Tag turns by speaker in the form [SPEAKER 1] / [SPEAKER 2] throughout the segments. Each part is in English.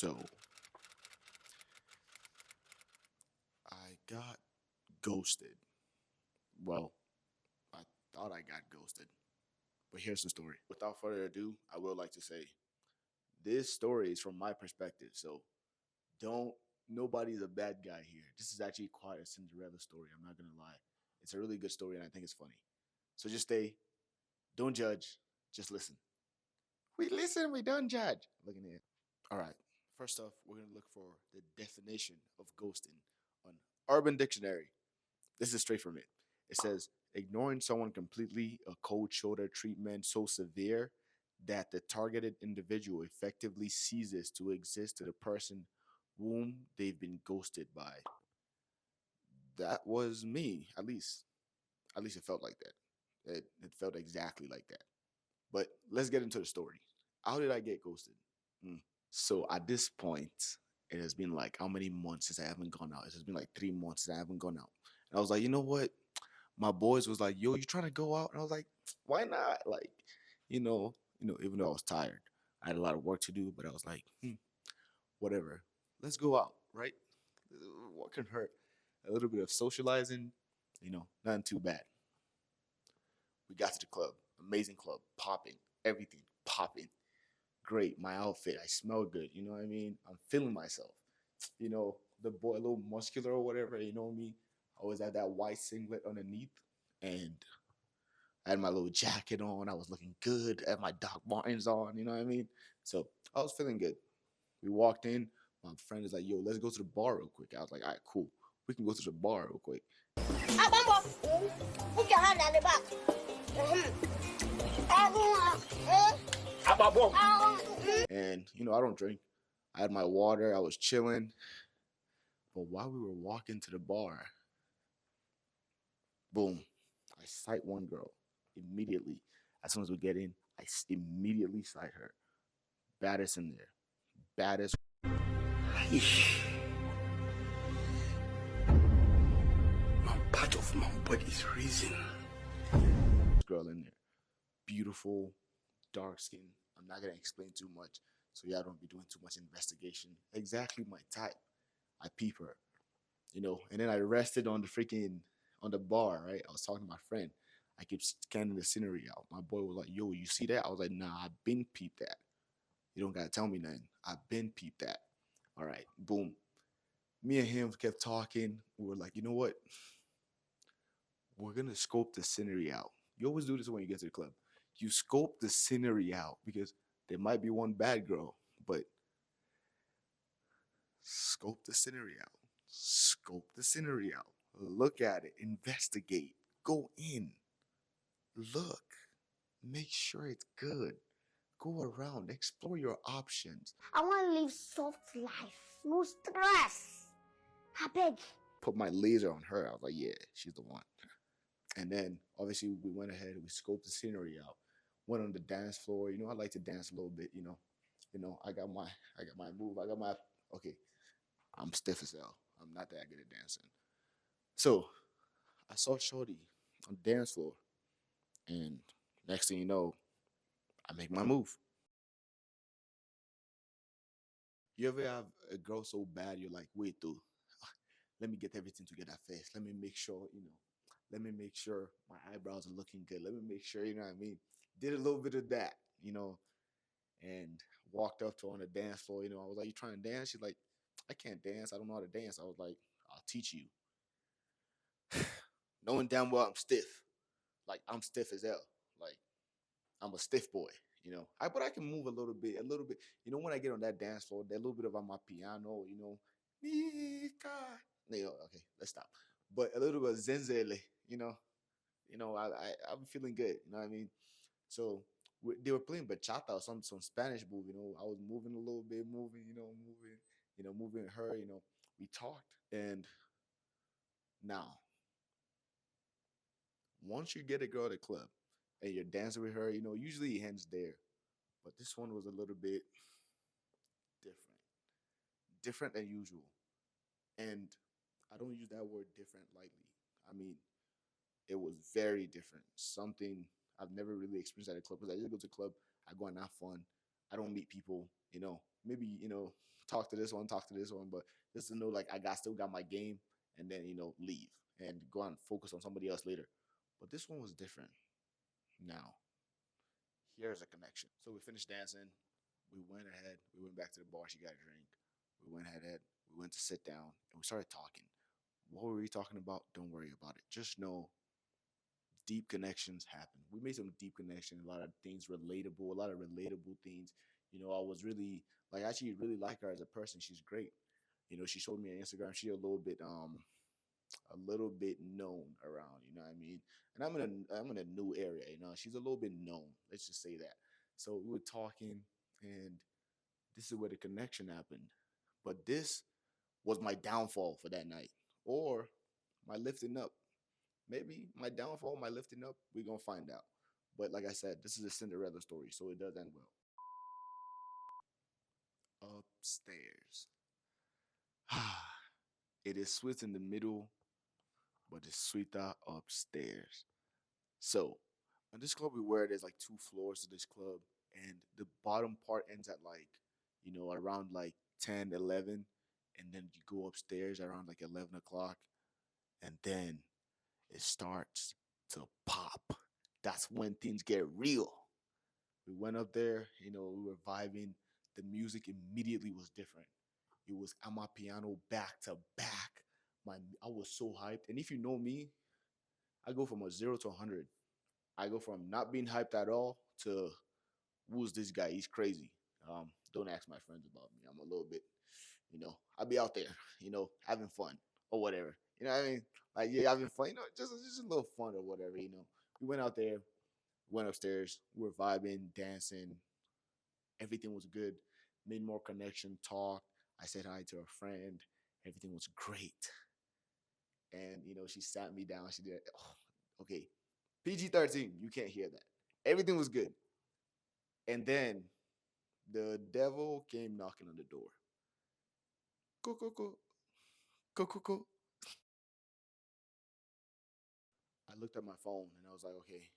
[SPEAKER 1] So I got ghosted. Well, I thought I got ghosted. But here's the story. Without further ado, I would like to say this story is from my perspective. So don't, nobody's a bad guy here. This is actually quite a Cinderella story. I'm not going to lie. It's a really good story and I think it's funny. So just stay, don't judge, just listen. We listen, we don't judge. Look at it. All right. First off, we're going to look for the definition of ghosting on Urban Dictionary. This is straight from it. It says ignoring someone completely, a cold shoulder treatment so severe that the targeted individual effectively ceases to exist to the person whom they've been ghosted by. That was me, at least. At least it felt like that. It felt exactly like that. But let's get into the story. How did I get ghosted? Mm. So at this point, it has been like how many months since I haven't gone out? It has been like 3 months since I haven't gone out. And I was like, you know what? My boys was like, yo, you trying to go out? And I was like, why not? Like, even though I was tired, I had a lot of work to do, but I was like, whatever. Let's go out, right? What can hurt? A little bit of socializing, nothing too bad. We got to the club, amazing club, popping, everything popping. Great, my outfit, I smell good, you know what I mean? I'm feeling myself. The boy, a little muscular or whatever, you know me? I always had that white singlet underneath, and I had my little jacket on. I was looking good. I had my Doc Martens on, you know what I mean? So I was feeling good. We walked in. My friend is like, yo, let's go to the bar real quick. I was like, all right, cool. We can go to the bar real quick. Put your hand on the back. And, I don't drink. I had my water. I was chilling. But while we were walking to the bar, boom, I sight one girl immediately. As soon as we get in, I immediately sight her. Baddest in there. Baddest. My part of my body is raising. Girl in there. Beautiful, dark skin. I'm not going to explain too much. So y'all don't be doing too much investigation. Exactly my type. I peep her. And then I rested on the bar, right? I was talking to my friend. I kept scanning the scenery out. My boy was like, yo, you see that? I was like, nah, I've been peeped that. You don't gotta tell me nothing. I've been peeped that. All right, boom. Me and him kept talking. We were like, you know what? We're gonna scope the scenery out. You always do this when you get to the club. You scope the scenery out because there might be one bad girl, but scope the scenery out. Scope the scenery out. Look at it. Investigate. Go in. Look. Make sure it's good. Go around. Explore your options.
[SPEAKER 2] I want to live soft life. No stress. I beg.
[SPEAKER 1] Put my laser on her. I was like, yeah, she's the one. And then obviously we went ahead. We scoped the scenery out. Went on the dance floor. I like to dance a little bit. I got my move. Okay. I'm stiff as hell. I'm not that good at dancing. So I saw Shorty on the dance floor. And next thing you know, I make my move. You ever have a girl so bad you're like, wait, dude, let me get everything together first. Let me make sure, let me make sure my eyebrows are looking good. Let me make sure, you know what I mean? Did a little bit of that, and walked up to her on the dance floor. I was like, you trying to dance? She's like, I can't dance. I don't know how to dance. I was like, I'll teach you. Knowing damn well I'm stiff. Like, I'm stiff as hell. Like, I'm a stiff boy, but I can move a little bit, when I get on that dance floor, that little bit of on my piano, Mika. Okay, let's stop. But a little bit of zenzele, I'm feeling good, you know what I mean? So they were playing bachata or some Spanish move, I was moving a little bit, moving her, we talked. And now, once you get a girl at a club and you're dancing with her, usually it ends there. But this one was a little bit different than usual. And I don't use that word different lightly. I mean, it was very different. Something I've never really experienced at a club because I just go to the club, I go and have fun. I don't meet people, maybe, talk to this one, talk to this one, but just to know like I got still got my game, and then leave and go and focus on somebody else later. But this one was different. Now here's a connection. So we finished dancing. We went ahead. We went back to the bar. She got a drink. We went ahead. We went to sit down and we started talking. What were we talking about? Don't worry about it. Just know deep connections happen. We made some deep connections, a lot of things relatable, a lot of relatable things. I was really like I actually really like her as a person. She's great. She showed me on Instagram. She a little bit known around, you know what I mean? And I'm in a new area, She's a little bit known. Let's just say that. So we were talking and this is where the connection happened. But this was my downfall for that night. Or my lifting up. Maybe my downfall, my lifting up, we're gonna find out. But like I said, this is a Cinderella story, so it does end well. Upstairs. It is sweet in the middle, but it's sweeter upstairs. So, in this club we were, there's like two floors to this club, and the bottom part ends at like, around like 10, 11, and then you go upstairs around like 11 o'clock, and then it starts to pop. That's when things get real. We went up there, we were vibing. The music immediately was different. It was Amapiano back to back. I was so hyped. And if you know me, I go from a 0 to 100. I go from not being hyped at all to who's this guy? He's crazy. Don't ask my friends about me. I'm a little bit, I'll be out there, having fun or whatever. You know what I mean? Like, yeah, having fun, just a little fun or whatever, We went out there, went upstairs, we were vibing, dancing. Everything was good. Made more connection, talked. I said hi to a friend. Everything was great. And, she sat me down. She did, oh, okay, PG-13, you can't hear that. Everything was good. And then the devil came knocking on the door. Go, go, go, go, go, go. I looked at my phone and I was like, okay,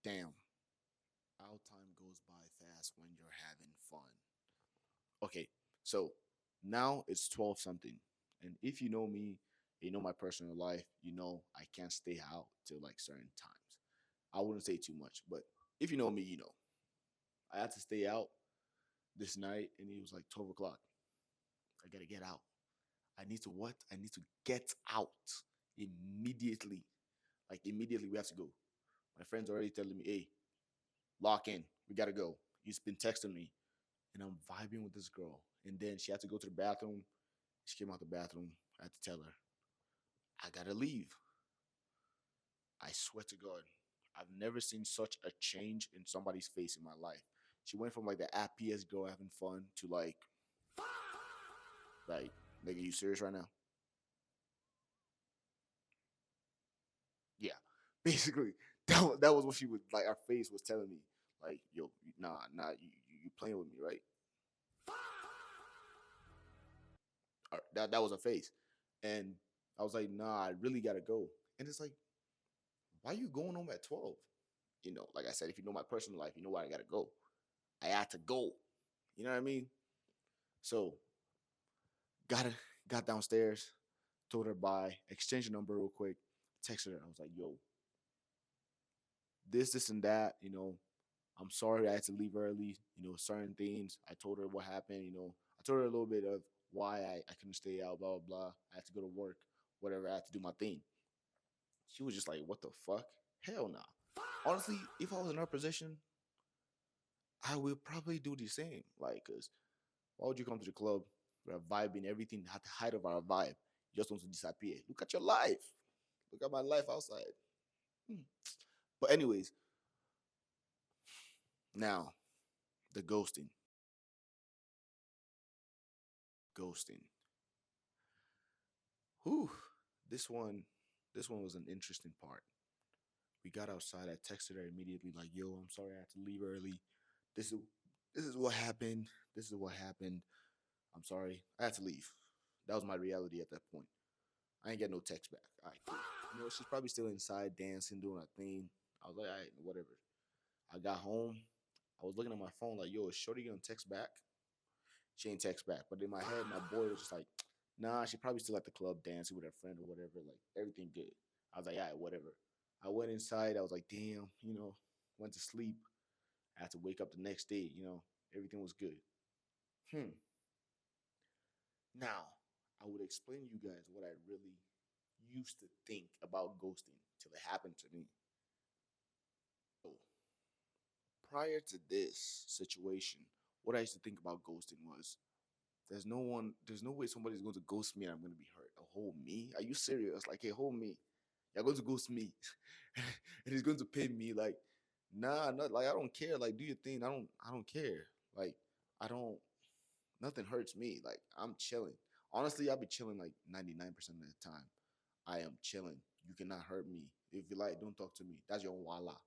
[SPEAKER 1] damn, how time goes by fast when you're having fun. Okay, so now it's 12 something. And if you know me, you know my personal life, I can't stay out till like certain times. I wouldn't say too much, but if you know me, I had to stay out this night and it was like 12 o'clock. I gotta get out. I need to what? I need to get out immediately. Like immediately we have to go. My friend's already telling me, hey, lock in. We gotta go. He's been texting me. And I'm vibing with this girl. And then she had to go to the bathroom. She came out the bathroom. I had to tell her, I gotta leave. I swear to God, I've never seen such a change in somebody's face in my life. She went from like the happiest girl having fun to like, are you serious right now? Yeah, basically, that was what she was like. Her face was telling me, like, yo, nah, you playing with me, right? That was her face, and I was like, nah, I really gotta go. And it's like, why are you going home at 12? Like I said, if you know my personal life, you know where I gotta go. I had to go. You know what I mean? So got got downstairs, told her bye, exchanged the number real quick, texted her. I was like, yo, this, and that, I'm sorry I had to leave early, certain things. I told her what happened, I told her a little bit of why I couldn't stay out, blah, blah, blah. I had to go to work, whatever, I had to do my thing. She was just like, what the fuck? Hell nah. Honestly, if I was in her position, I would probably do the same. Like, cause why would you come to the club? We're vibing, everything at the height of our vibe. You just want to disappear. Look at your life. Look at my life outside. Hmm. But anyways, now the ghosting. Ghosting. Whew. This one, this one was an interesting part. We got outside. I texted her immediately, like, "Yo, I'm sorry I had to leave early. This is this is what happened. This is what happened. I'm sorry. I had to leave." That was my reality at that point. I ain't get no text back. All right, cool. She's probably still inside dancing, doing her thing. I was like, all right, whatever. I got home. I was looking at my phone like, yo, is Shorty gonna text back? She ain't text back. But in my head, my boy was just like, nah, she probably still at the club dancing with her friend or whatever. Like everything good. I was like, all right, whatever. I went inside. I was like, damn, went to sleep. I had to wake up the next day. Everything was good. Hmm. Now, I would explain to you guys what I really used to think about ghosting till it happened to me. So, prior to this situation, what I used to think about ghosting was there's no way somebody's going to ghost me and I'm going to be hurt. Oh, hold me? Are you serious? Like, hey, hold me. You're going to ghost me. And he's going to pay me. Like, nah, not like I don't care. Like, do your thing. I don't care. Like, I don't nothing hurts me. Like, I'm chilling. Honestly, I'll be chilling like 99% of the time. I am chilling. You cannot hurt me. If you like, don't talk to me. That's your wala.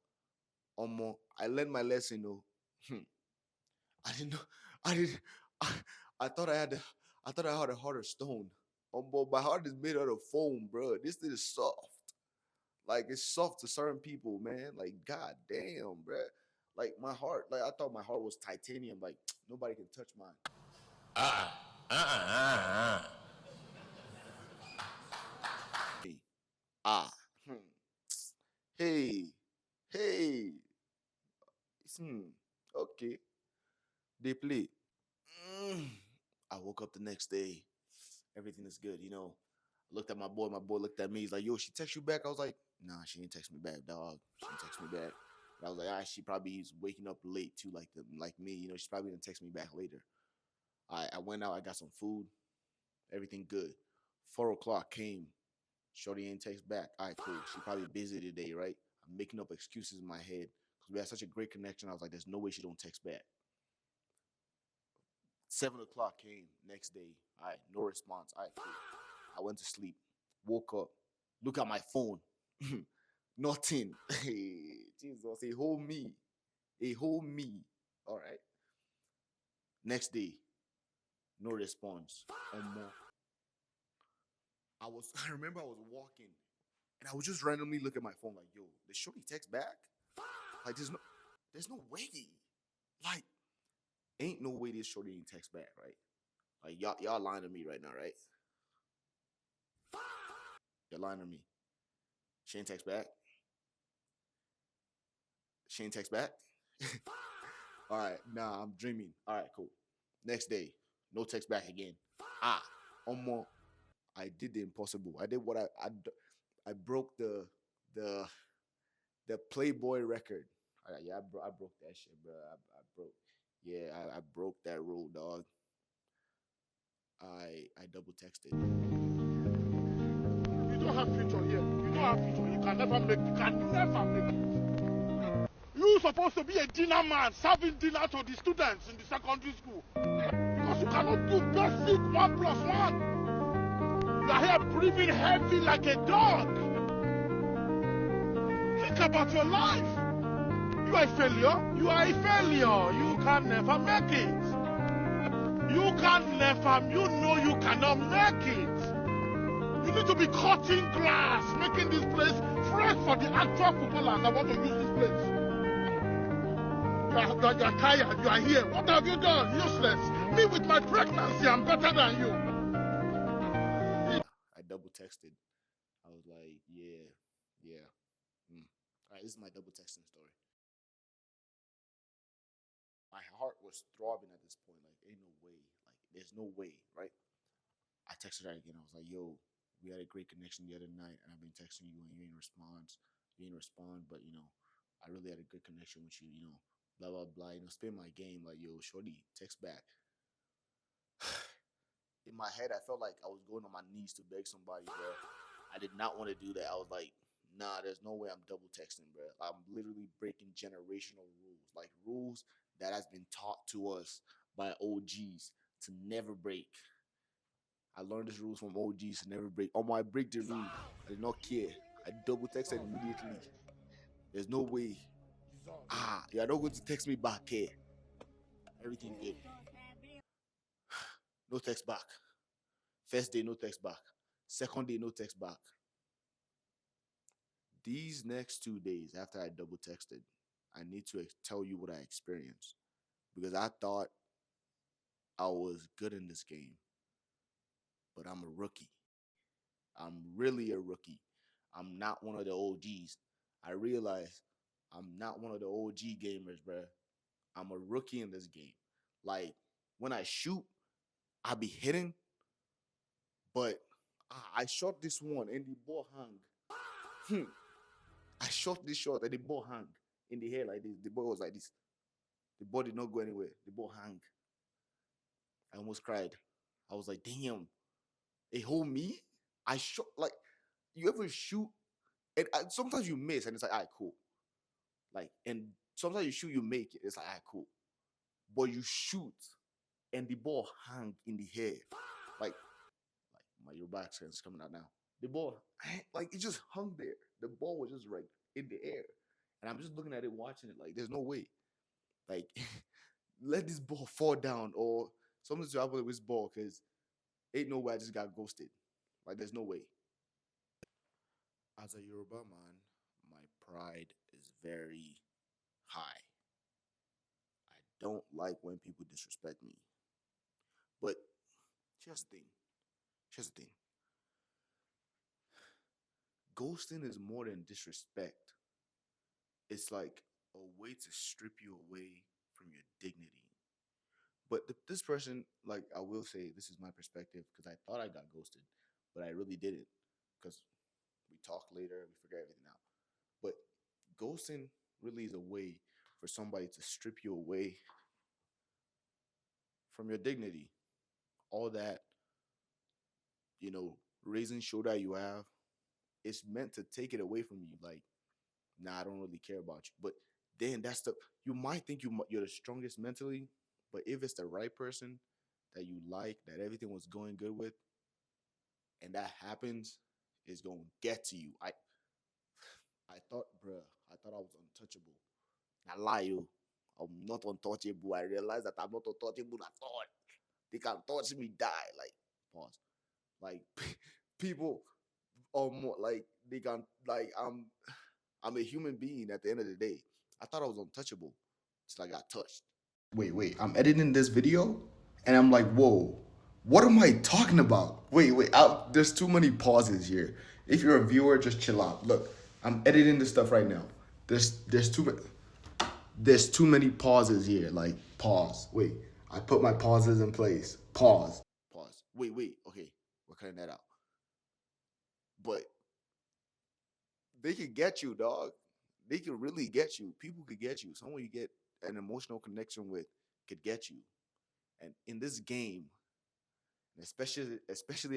[SPEAKER 1] I learned my lesson though. I didn't know. I didn't. I, I thought I had. I thought I had a heart of stone. My heart is made out of foam, bro. This thing is soft. Like it's soft to certain people, man. Like god damn, bro. Like my heart. Like I thought my heart was titanium. Like nobody can touch mine. Hey, ah, hmm. Hey, hey. Okay. They play. Mm. I woke up the next day. Everything is good. I looked at my boy. My boy looked at me. He's like, yo, she text you back? I was like, nah, she didn't text me back, dog. She didn't text me back. But I was like, she probably is waking up late too, like me. She's probably gonna text me back later. I went out, I got some food, everything good. 4 o'clock came. Shorty ain't text back. All right, cool. She probably busy today, right? I'm making up excuses in my head because we had such a great connection. I was like, there's no way she don't text back. 7 o'clock came next day. All right, no response. All right, cool. I went to sleep, woke up, look at my phone. Nothing. Hey, Jesus, a whole me. A whole me. All right. Next day, no response. I remember I was walking and I would just randomly look at my phone like, yo, did Shorty text back? Like, there's no way. Like, ain't no way this Shorty didn't text back, right? Like, y'all lying to me right now, right? You're lying to me. She ain't text back. She ain't text back. All right, nah, I'm dreaming. All right, cool. Next day, no text back again. Almost. I did the impossible. I did what I broke the the Playboy record. Yeah, I broke that shit, bro. I broke. Yeah, I broke that rule, dog. I double texted.
[SPEAKER 3] You don't have future here. You don't have future. You can never make. You can never make it. You supposed to be a dinner man, serving dinner to the students in the secondary school. Because you cannot do basic 1+1. You are here breathing heavy like a dog. Think about your life. You are a failure. You are a failure. You can never make it. You can never. You know you cannot make it. You need to be cutting glass, making this place fresh for the actual footballers that want to use this place. You are tired. You are here. What have you done? Useless. Me with my pregnancy, I'm better than you.
[SPEAKER 1] I double texted. I was like, yeah, yeah. All right, this is my double texting story. My heart was throbbing at this point. Like, ain't no way. Like, there's no way, right? I texted her again. I was like, yo, we had a great connection the other night, and I've been texting you, and you ain't respond. You ain't respond, but I really had a good connection with you. Blah blah blah. Spin my game. Like, yo, shorty, text back. In my head, I felt like I was going on my knees to beg somebody, bro. I did not want to do that. I was like, nah, there's no way I'm double texting, bro. I'm literally breaking generational rules, like rules that has been taught to us by OGs to never break. I learned these rules from OGs to never break. I break the rule. I did not care. I double texted immediately. There's no way. You're not going to text me back here. Everything good. No text back. First day, no text back. Second day, no text back. These next 2 days after I double texted, I need to tell you what I experienced because I thought I was good in this game, but I'm a rookie. I'm really a rookie. I'm not one of the OGs. I realize I'm not one of the OG gamers, bruh. I'm a rookie in this game. Like when I shoot, I be hitting, but I shot this one and the ball hung. I shot this shot and the ball hung in the air like this. The ball was like this. The ball did not go anywhere. The ball hung. I almost cried. I was like, damn, it hold me. I shot like you ever shoot and sometimes you miss and it's like, all right, cool. Like, and sometimes you shoot, you make it. It's like, all right, cool. But you shoot and the ball hang in the air. Like my Yoruba accent is coming out now. The ball, like it just hung there. The ball was just right in the air. And I'm just looking at it, watching it. Like, there's no way. Like, let this ball fall down or something to happen with this ball because ain't no way I just got ghosted. Like, there's no way. As a Yoruba man, my pride is very high. I don't like when people disrespect me. But here's the thing. Here's the thing. Ghosting is more than disrespect. It's like a way to strip you away from your dignity. But this person, like, I will say, this is my perspective because I thought I got ghosted, but I really didn't because we talk later, we figure everything out. But ghosting really is a way for somebody to strip you away from your dignity. All that, raising shoulder you have, it's meant to take it away from you. Like, nah, I don't really care about you. But then you might think you're the strongest mentally, but if it's the right person that you like, that everything was going good with, and that happens, it's gonna get to you. I thought, bruh, I thought I was untouchable. I lie you. I'm not untouchable. I realized that I'm not untouchable at all. They can touch me, die. Like, pause. Like people are more like they can like I'm a human being at the end of the day. I thought I was untouchable till I got touched. Wait. I'm editing this video and I'm like, whoa, what am I talking about? Wait. There's too many pauses here. If you're a viewer, just chill out. Look, I'm editing this stuff right now. There's too many pauses here. Like, pause. Wait, I put my pauses in place. Pause. Pause. Wait. Okay, we're cutting that out. But they can get you, dog. They can really get you. People could get you. Someone you get an emotional connection with could get you. And in this game, especially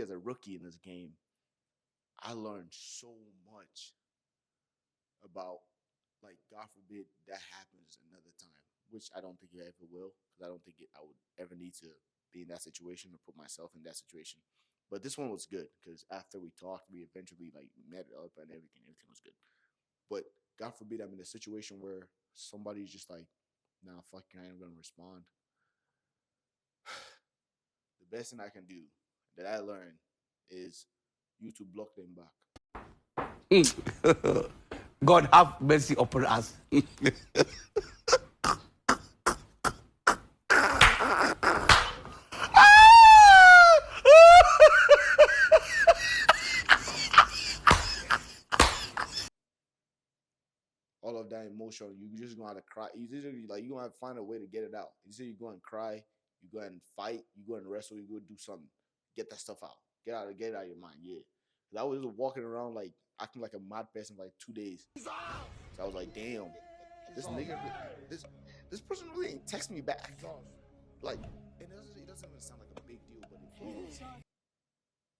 [SPEAKER 1] as a rookie in this game, I learned so much about, like, God forbid that happens another time, which I don't think it ever will, because I don't think I would ever need to be in that situation or put myself in that situation. But this one was good because after we talked, we eventually like met up and everything. Everything was good. But God forbid I'm in a situation where somebody's just like, nah, fuck you, I ain't gonna respond. The best thing I can do that I learned is you to block them back.
[SPEAKER 4] God have mercy upon us.
[SPEAKER 1] All of that emotion, you just gonna have to cry. You gonna have to find a way to get it out. You say you go and cry, you go and fight, you go and wrestle, you go do something, get that stuff out, get it out of your mind. Yeah, because I was just walking around like acting like a mad person for like 2 days. So I was like, damn, this nigga, this person really ain't text me back. Like, it doesn't even sound like a big deal, but it is.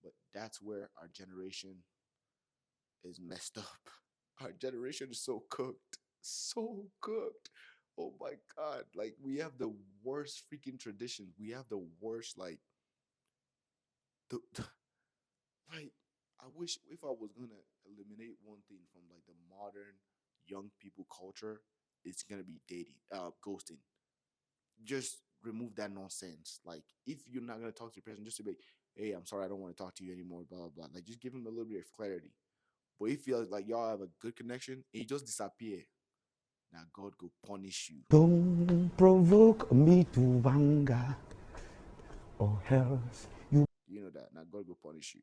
[SPEAKER 1] But that's where our generation is messed up. Our generation is so cooked. So cooked. Oh my God. Like, we have the worst freaking traditions. We have the worst, like, like, I wish if I was gonna eliminate one thing from like the modern young people culture, it's gonna be ghosting. Just remove that nonsense. Like, if you're not gonna talk to your person, just to be, hey, I'm sorry, I don't want to talk to you anymore, blah blah blah. Like, just give them a little bit of clarity. But if you feel like y'all have a good connection and you just disappear, now God go punish you.
[SPEAKER 4] Don't provoke me to anger. or else you
[SPEAKER 1] You know that. Now God will punish you.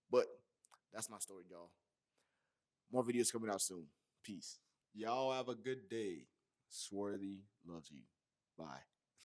[SPEAKER 1] But that's my story, y'all. More videos coming out soon. Peace. Y'all have a good day. Swarthy loves you. Bye.